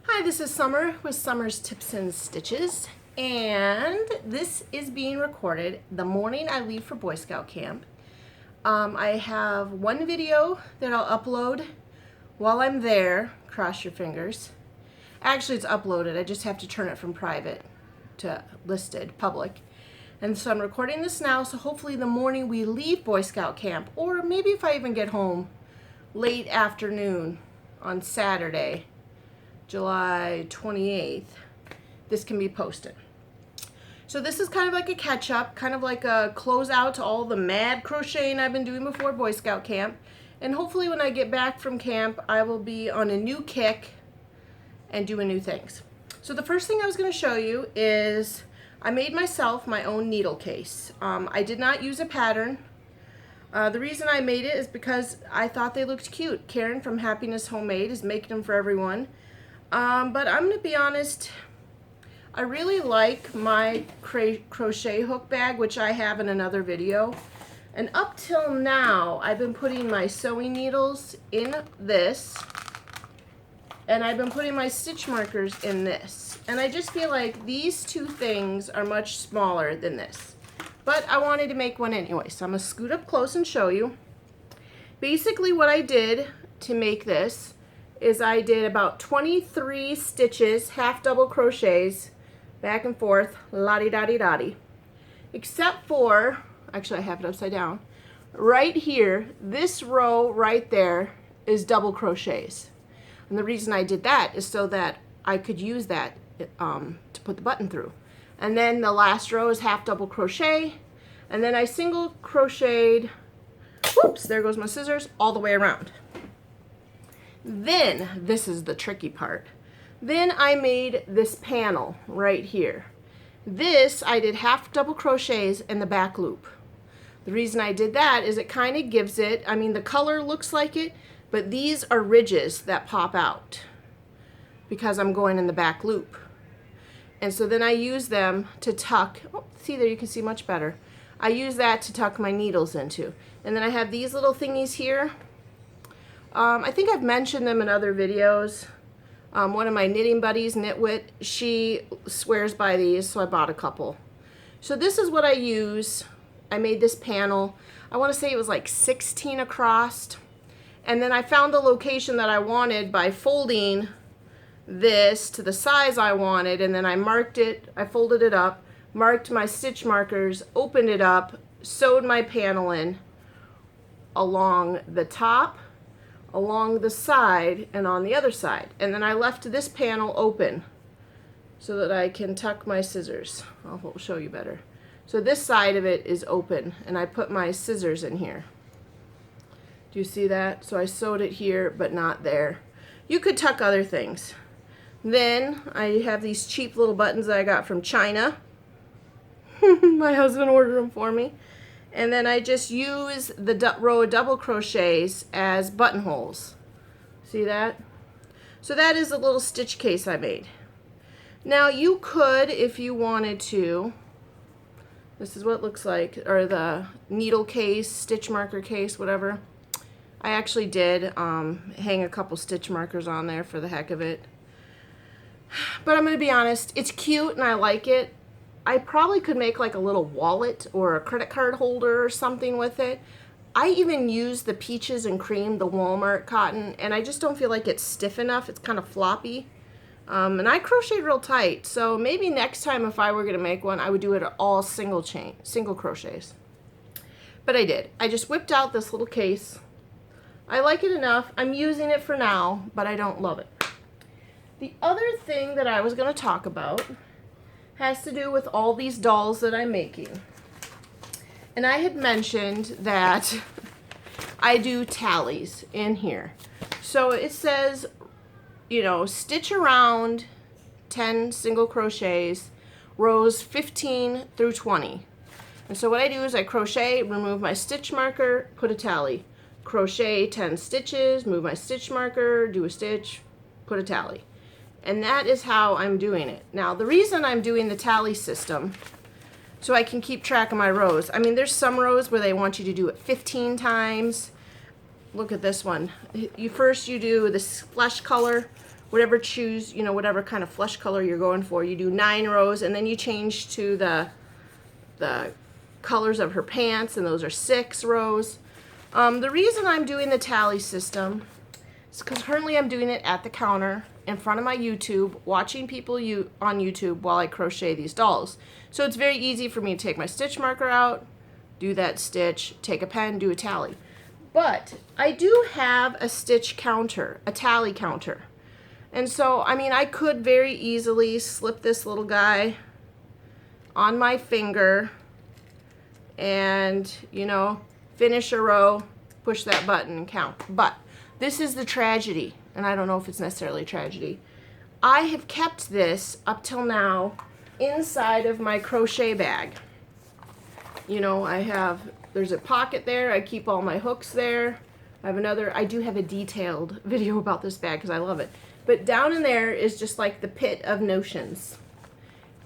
Hi, this is Summer with Summer's Tips and Stitches, and this is being recorded the morning I leave for Boy Scout camp. I have one video that I'll upload while I'm there, cross your fingers. Actually, it's uploaded, I just have to turn it from private to listed, public. And so I'm recording this now, so hopefully the morning we leave Boy Scout camp, or maybe if I even get home late afternoon on Saturday, July 28th, this can be posted. So this is kind of like a catch-up, kind of like a closeout to all the mad crocheting I've been doing before Boy Scout camp. And hopefully when I get back from camp, I will be on a new kick and doing new things. So the first thing I was going to show you is I made myself my own needle case. I did not use a pattern. The reason I made it is because I thought they looked cute. Karen from Happiness Homemade is making them for everyone. But I'm going to be honest, I really like my crochet hook bag, which I have in another video. And up till now, I've been putting my sewing needles in this, and I've been putting my stitch markers in this. And I just feel like these two things are much smaller than this. But I wanted to make one anyway, so I'm going to scoot up close and show you. Basically what I did to make this is I did about 23 stitches, half double crochets, back and forth, la-di-da-di-da-di. Except for, actually I have it upside down, right here, this row right there is double crochets. And the reason I did that is so that I could use that to put the button through. And then the last row is half double crochet, and then I single crocheted, whoops, there goes my scissors, all the way around. Then, this is the tricky part, then I made this panel right here. This, I did half double crochets in the back loop. The reason I did that is it kind of gives it, I mean the color looks like it, but these are ridges that pop out because I'm going in the back loop. And so then I use them to tuck, oh, see there, you can see much better. I use that to tuck my needles into. And then I have these little thingies here. I think I've mentioned them in other videos. One of my knitting buddies, Knitwit, she swears by these, so I bought a couple. So this is what I use. I made this panel. I want to say it was like 16 across. And then I found the location that I wanted by folding this to the size I wanted, and then I marked it, I folded it up, marked my stitch markers, opened it up, sewed my panel in along the top, along the side, and on the other side. And then I left this panel open so that I can tuck my scissors. I'll show you better. So this side of it is open, and I put my scissors in here. Do you see that? So I sewed it here, but not there. You could tuck other things. Then I have these cheap little buttons that I got from China. My husband ordered them for me. And then I just use the row of double crochets as buttonholes. See that? So that is a little stitch case I made. Now you could, if you wanted to, this is what it looks like, or the needle case, stitch marker case, whatever. I actually did hang a couple stitch markers on there for the heck of it. But I'm going to be honest, it's cute and I like it. I probably could make like a little wallet or a credit card holder or something with it. I even use the Peaches and Cream, the Walmart cotton, and I just don't feel like it's stiff enough. It's kind of floppy. And I crocheted real tight, so maybe next time if I were going to make one, I would do it all single crochets. But I did. I just whipped out this little case. I like it enough. I'm using it for now, but I don't love it. The other thing that I was going to talk about has to do with all these dolls that I'm making. And I had mentioned that I do tallies in here. So it says, you know, stitch around 10 single crochets, rows 15 through 20. And so what I do is I crochet, remove my stitch marker, put a tally. Crochet 10 stitches, move my stitch marker, do a stitch, put a tally. And that is how I'm doing it. Now, the reason I'm doing the tally system, so I can keep track of my rows. I mean, there's some rows where they want you to do it 15 times. Look at this one. You do this flesh color, whatever choose, you know, whatever kind of flesh color you're going for. You do 9 rows, and then you change to the colors of her pants, and those are 6 rows. The reason I'm doing the tally system is because currently I'm doing it at the counter in front of my YouTube, watching people on YouTube while I crochet these dolls. So it's very easy for me to take my stitch marker out, do that stitch, take a pen, do a tally. But I do have a stitch counter, a tally counter. And so, I mean, I could very easily slip this little guy on my finger and, you know, finish a row, push that button and count. But this is the tragedy, and I don't know if it's necessarily a tragedy. I have kept this up till now inside of my crochet bag. You know, there's a pocket there. I keep all my hooks there. I do have a detailed video about this bag because I love it. But down in there is just like the pit of notions.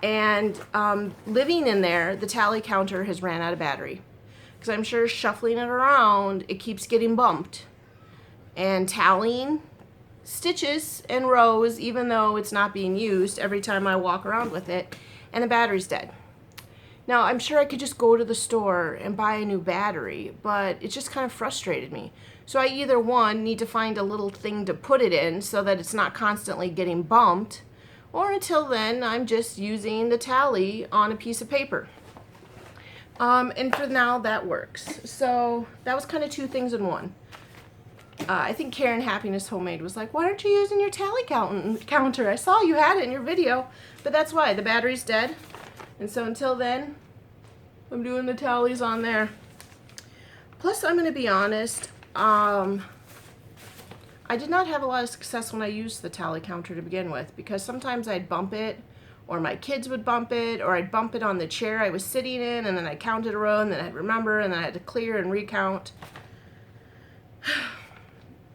And living in there, the tally counter has ran out of battery. Because I'm sure shuffling it around, it keeps getting bumped. And tallying stitches and rows, even though it's not being used, every time I walk around with it, and the battery's dead. Now, I'm sure I could just go to the store and buy a new battery, but it just kind of frustrated me. So I either, one, need to find a little thing to put it in so that it's not constantly getting bumped, or until then, I'm just using the tally on a piece of paper. And for now, that works. So that was kind of 2 things in one. I think Karen Happiness Homemade was like, why aren't you using your tally counter? I saw you had it in your video. But that's why. The battery's dead. And so until then, I'm doing the tallies on there. Plus, I'm going to be honest, I did not have a lot of success when I used the tally counter to begin with, because sometimes I'd bump it, or my kids would bump it, or I'd bump it on the chair I was sitting in, and then I counted a row, and then I'd remember, and then I had to clear and recount.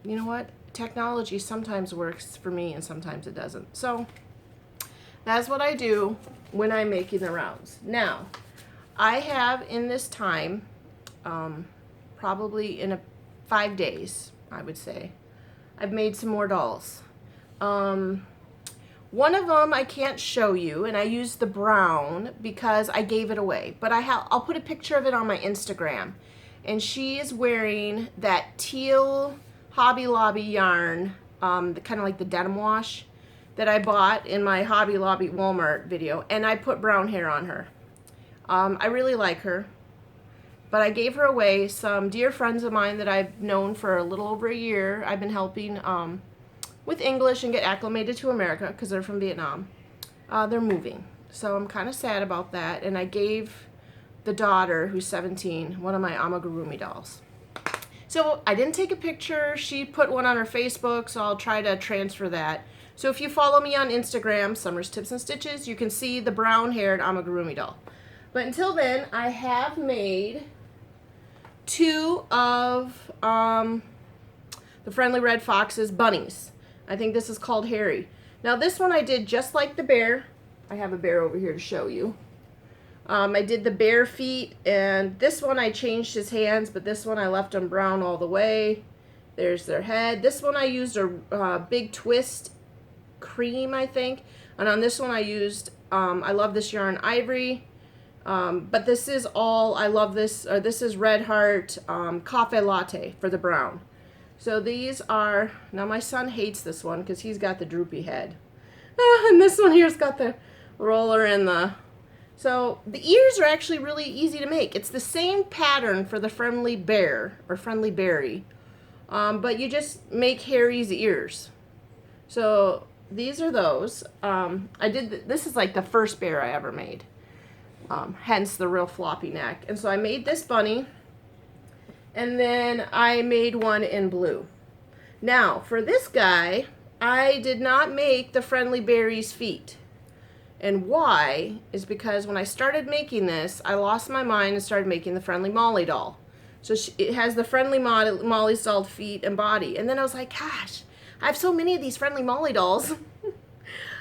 You know what? Technology sometimes works for me, and sometimes it doesn't. So that's what I do when I'm making the rounds. Now, I have in this time, probably in 5 days, I would say, I've made some more dolls. One of them I can't show you, and I used the brown because I gave it away. But I'll put a picture of it on my Instagram. And she is wearing that teal Hobby Lobby yarn, kind of like the denim wash that I bought in my Hobby Lobby Walmart video, and I put brown hair on her. I really like her, but I gave her away. Some dear friends of mine that I've known for a little over a year, I've been helping with English and get acclimated to America because they're from Vietnam. They're moving, so I'm kind of sad about that, and I gave the daughter, who's 17, one of my amigurumi dolls. So I didn't take a picture. She put one on her Facebook, so I'll try to transfer that. So if you follow me on Instagram, Summer's Tips and Stitches, you can see the brown-haired amigurumi doll. But until then, I have made 2 of the Friendly Red Fox's bunnies. I think this is called Harry. Now this one I did just like the bear. I have a bear over here to show you. I did the bare feet, and this one I changed his hands, but this one I left them brown all the way. There's their head. This one I used a big twist cream, I think. And on this one I used, I love this yarn, ivory. But this is all, I love this, or this is Red Heart Cafe Latte for the brown. So these are, now my son hates this one because he's got the droopy head. And this one here's got the roller and the... So the ears are actually really easy to make. It's the same pattern for the Friendly Bear, or Friendly Berry, but you just make Harry's ears. So these are those. This is like the first bear I ever made, hence the real floppy neck. And so I made this bunny, and then I made one in blue. Now for this guy, I did not make the Friendly Berry's feet. And why is because when I started making this, I lost my mind and started making the Friendly Molly doll. So it has the Friendly Molly's doll feet and body. And then I was like, gosh, I have so many of these Friendly Molly dolls.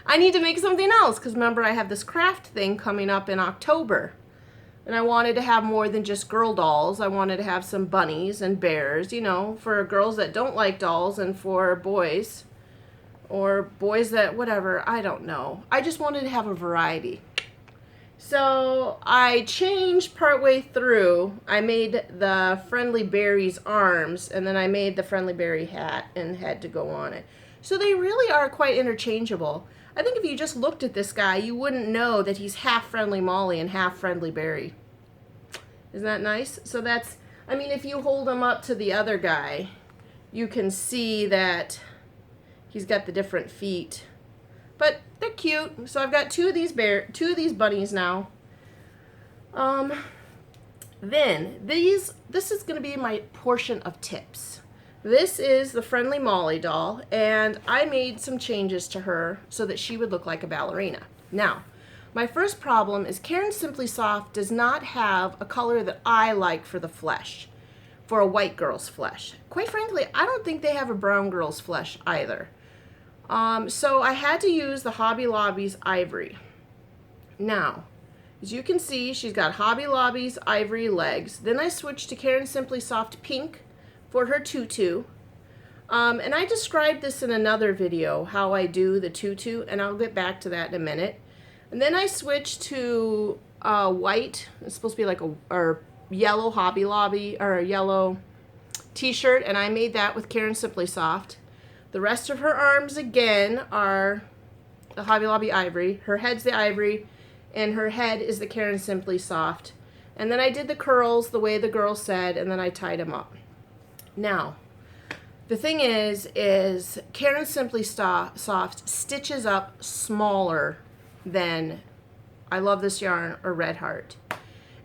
I need to make something else. Because remember, I have this craft thing coming up in October. And I wanted to have more than just girl dolls. I wanted to have some bunnies and bears, you know, for girls that don't like dolls and for boys. or boys that, whatever, I don't know. I just wanted to have a variety. So I changed partway through. I made the Friendly Berries arms, and then I made the Friendly Berry hat and head to go on it. So they really are quite interchangeable. I think if you just looked at this guy, you wouldn't know that he's half Friendly Molly and half Friendly Berry. Isn't that nice? So that's, I mean, if you hold him up to the other guy, you can see that he's got the different feet. But they're cute. So I've got two of these bunnies now. Then this is going to be my portion of tips. This is the Friendly Molly doll, and I made some changes to her so that she would look like a ballerina. Now, my first problem is Caron Simply Soft does not have a color that I like for the flesh, for a white girl's flesh. Quite frankly, I don't think they have a brown girl's flesh either. So I had to use the Hobby Lobby's Ivory. Now, as you can see, she's got Hobby Lobby's Ivory legs. Then I switched to Caron Simply Soft Pink for her tutu. And I described this in another video, how I do the tutu, and I'll get back to that in a minute. And then I switched to white. It's supposed to be like a yellow Hobby Lobby, or a yellow t-shirt, and I made that with Caron Simply Soft. The rest of her arms, again, are the Hobby Lobby Ivory. Her head's the Ivory, and her head is the Caron Simply Soft. And then I did the curls the way the girl said, and then I tied them up. Now, the thing is Caron Simply Soft stitches up smaller than I Love This Yarn or Red Heart.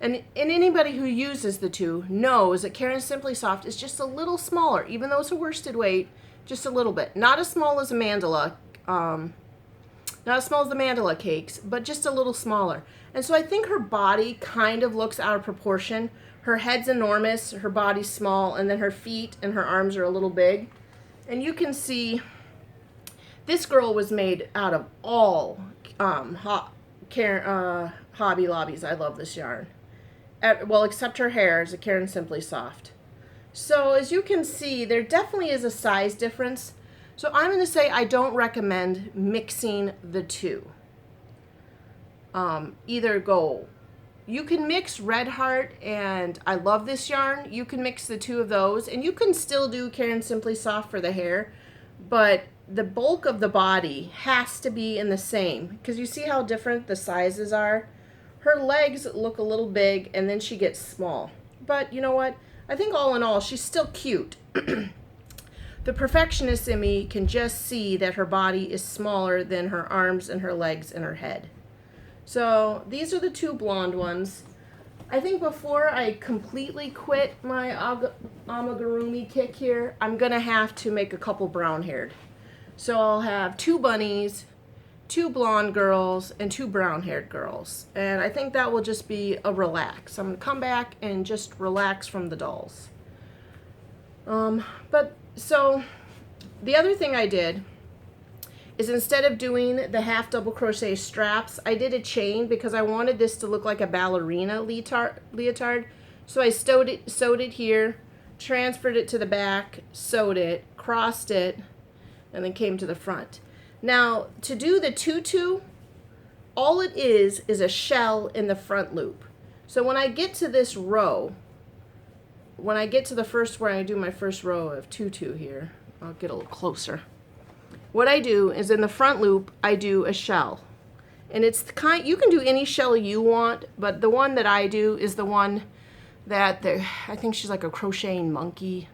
And anybody who uses the two knows that Caron Simply Soft is just a little smaller, even though it's a worsted weight. Just a little bit. Not as small as a mandala, not as small as the mandala cakes, but just a little smaller. And so I think her body kind of looks out of proportion. Her head's enormous, her body's small, and then her feet and her arms are a little big. And you can see this girl was made out of all Hobby Lobby's I Love This Yarn. Well, except her hair is a Caron Simply Soft. So as you can see, there definitely is a size difference. So I'm going to say I don't recommend mixing the two. Either go, you can mix Red Heart and I Love This Yarn. You can mix the two of those, and you can still do Caron Simply Soft for the hair, but the bulk of the body has to be in the same, because you see how different the sizes are. Her legs look a little big, and then she gets small. But you know what? I think all in all, she's still cute. The perfectionist in me can just see that her body is smaller than her arms and her legs and her head. So these are the two blonde ones. I think before I completely quit my amigurumi kick here, I'm going to have to make a couple brown-haired. So I'll have two bunnies, two blonde girls, and two brown-haired girls. And I think that will just be a relax. I'm going to come back and just relax from the dolls. So the other thing I did is, instead of doing the half double crochet straps, I did a chain because I wanted this to look like a ballerina leotard. So I sewed it here, transferred it to the back, sewed it, crossed it, and then came to the front. Now, to do the tutu, all it is a shell in the front loop. So when I get to this row, when I get to the first, where I do my first row of tutu here, I'll get a little closer. What I do is, in the front loop, I do a shell. And it's the kind, you can do any shell you want, but the one that I do is the one that I think she's like a crocheting monkey.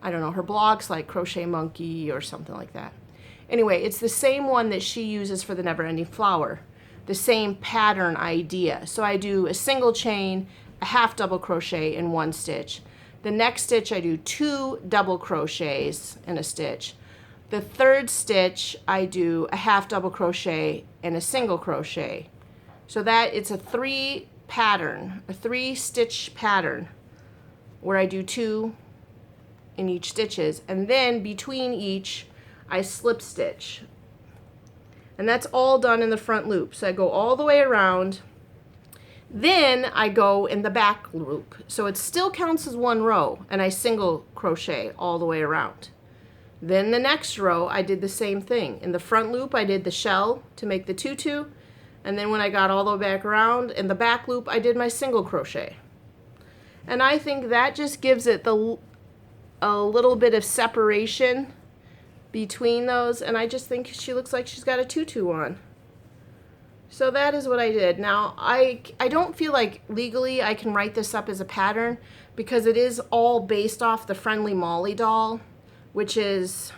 I don't know, her blog's like Crochet Monkey or something like that. Anyway, it's the same one that she uses for the Never Ending Flower. The same pattern idea. So I do a single chain, a half double crochet in one stitch. The next stitch I do 2 double crochets in a stitch. The third stitch I do a half double crochet and a single crochet. So that it's a 3 stitch pattern where I do 2 in each stitches, and then between each I slip stitch. And that's all done in the front loop. So I go all the way around. Then I go in the back loop. So it still counts as one row, and I single crochet all the way around. Then the next row, I did the same thing. In the front loop, I did the shell to make the tutu. And then when I got all the way back around, in the back loop, I did my single crochet. And I think that just gives it a little bit of separation between those. And I just think she looks like she's got a tutu on. So that is what I did. Now, I don't feel like legally I can write this up as a pattern because it is all based off the Friendly Molly doll, which is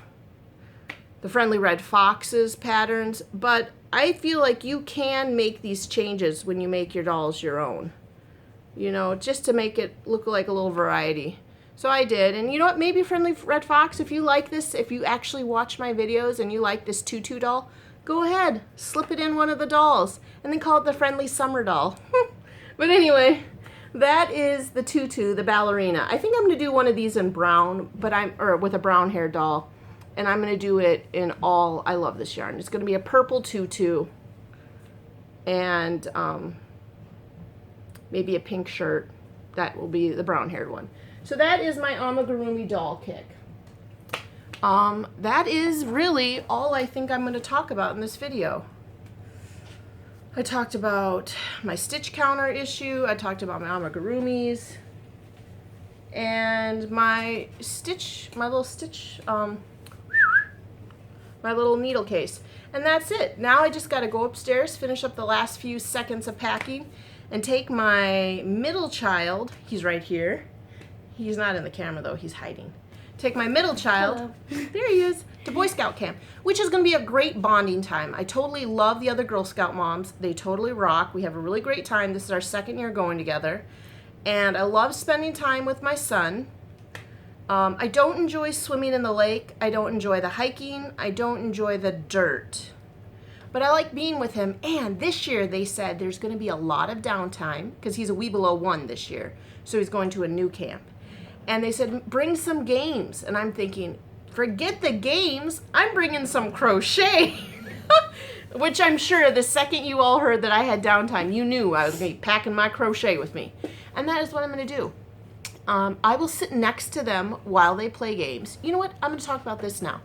the Friendly Red Fox's patterns. But I feel like you can make these changes when you make your dolls your own, you know, just to make it look like a little variety. So I did. And you know what? Maybe Friendly Red Fox, if you like this, if you actually watch my videos and you like this tutu doll, go ahead, slip it in one of the dolls, and then call it the Friendly Summer doll. But anyway, that is the tutu, the ballerina. I think I'm going to do one of these in brown, or with a brown hair doll, and I'm going to do it in all. I love this yarn. It's going to be a purple tutu, and maybe a pink shirt. That will be the brown haired one. So that is my amigurumi doll kick. That is really all I think I'm going to talk about in this video. I talked about my stitch counter issue, I talked about my amigurumis, and my little needle case. And that's it. Now I just got to go upstairs, finish up the last few seconds of packing, and take my middle child, he's right here. He's not in the camera though, he's hiding. Take my middle child, there he is, to Boy Scout camp, which is going to be a great bonding time. I totally love the other Girl Scout moms. They totally rock. We have a really great time. This is our second year going together. And I love spending time with my son. I don't enjoy swimming in the lake. I don't enjoy the hiking. I don't enjoy the dirt. But I like being with him. And this year they said there's going to be a lot of downtime because he's a wee below 1 this year. So he's going to a new camp. And they said, bring some games. And I'm thinking, forget the games. I'm bringing some crochet. Which I'm sure the second you all heard that I had downtime, you knew I was going to be packing my crochet with me. And that is what I'm going to do. I will sit next to them while they play games. You know what? I'm going to talk about this now.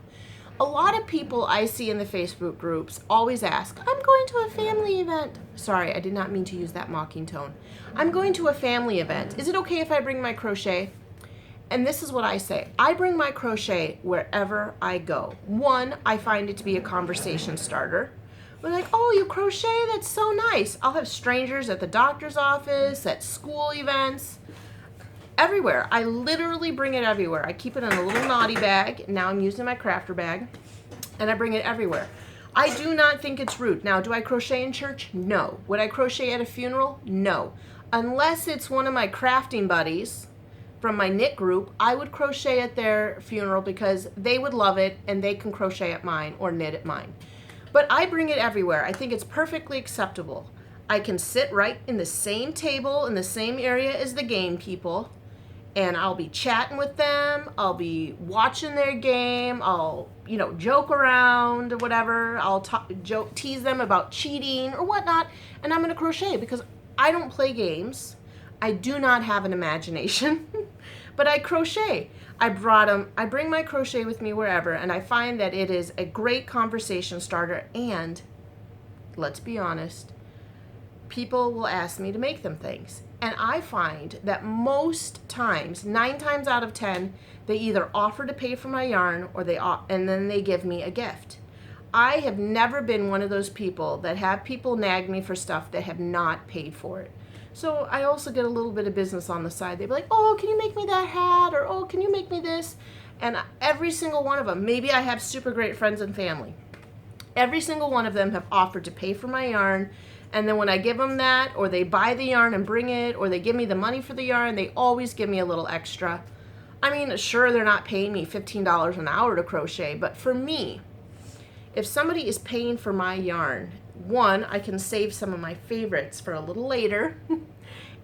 A lot of people I see in the Facebook groups always ask, I'm going to a family event. Sorry, I did not mean to use that mocking tone. I'm going to a family event. Is it okay if I bring my crochet? And this is what I say. I bring my crochet wherever I go. One, I find it to be a conversation starter. We're like, oh, you crochet? That's so nice. I'll have strangers at the doctor's office, at school events, everywhere. I literally bring it everywhere. I keep it in a little naughty bag. Now I'm using my crafter bag, and I bring it everywhere. I do not think it's rude. Now, do I crochet in church? No. Would I crochet at a funeral? No. Unless it's one of my crafting buddies from my knit group, I would crochet at their funeral because they would love it and they can crochet at mine or knit at mine. But I bring it everywhere. I think it's perfectly acceptable. I can sit right in the same table in the same area as the game people, and I'll be chatting with them. I'll be watching their game. I'll, joke around or whatever. I'll tease them about cheating or whatnot, and I'm going to crochet because I don't play games. I do not have an imagination, but I crochet. I bring my crochet with me wherever, and I find that it is a great conversation starter, and let's be honest, people will ask me to make them things. And I find that most times, 9 times out of 10, they either offer to pay for my yarn and then they give me a gift. I have never been one of those people that have people nag me for stuff that have not paid for it. So I also get a little bit of business on the side. They'd be like, oh, can you make me that hat? Or, oh, can you make me this? And every single one of them, maybe I have super great friends and family. Every single one of them have offered to pay for my yarn. And then when I give them that, or they buy the yarn and bring it, or they give me the money for the yarn, they always give me a little extra. I mean, sure, they're not paying me $15 an hour to crochet, but for me, if somebody is paying for my yarn, one, I can save some of my favorites for a little later.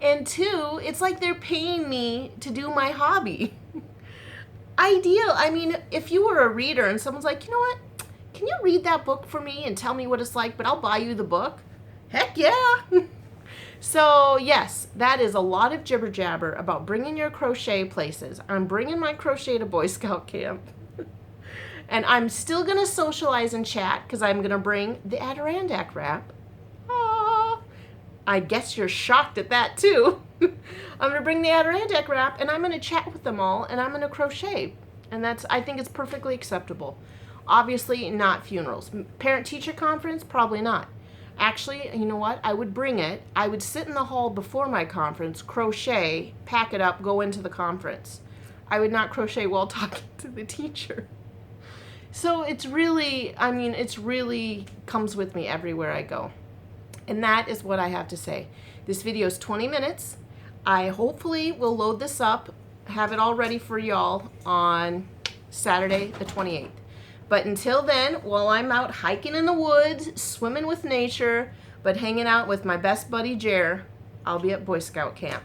And two, it's like they're paying me to do my hobby. Ideal. I mean, if you were a reader and someone's like, you know what? Can you read that book for me and tell me what it's like, but I'll buy you the book? Heck yeah. So yes, that is a lot of jibber jabber about bringing your crochet places. I'm bringing my crochet to Boy Scout camp. And I'm still going to socialize and chat because I'm going to bring the Adirondack wrap. Ah, I guess you're shocked at that too. I'm going to bring the Adirondack wrap and I'm going to chat with them all and I'm going to crochet. And I think it's perfectly acceptable. Obviously not funerals. Parent-teacher conference, probably not. Actually, you know what? I would bring it. I would sit in the hall before my conference, crochet, pack it up, go into the conference. I would not crochet while talking to the teacher. So it's really, I mean, it's really comes with me everywhere I go. And that is what I have to say. This video is 20 minutes. I hopefully will load this up, have it all ready for y'all on Saturday the 28th. But until then, while I'm out hiking in the woods, swimming with nature, but hanging out with my best buddy Jer, I'll be at Boy Scout camp.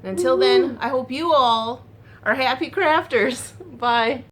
And until then, I hope you all are happy crafters. Bye.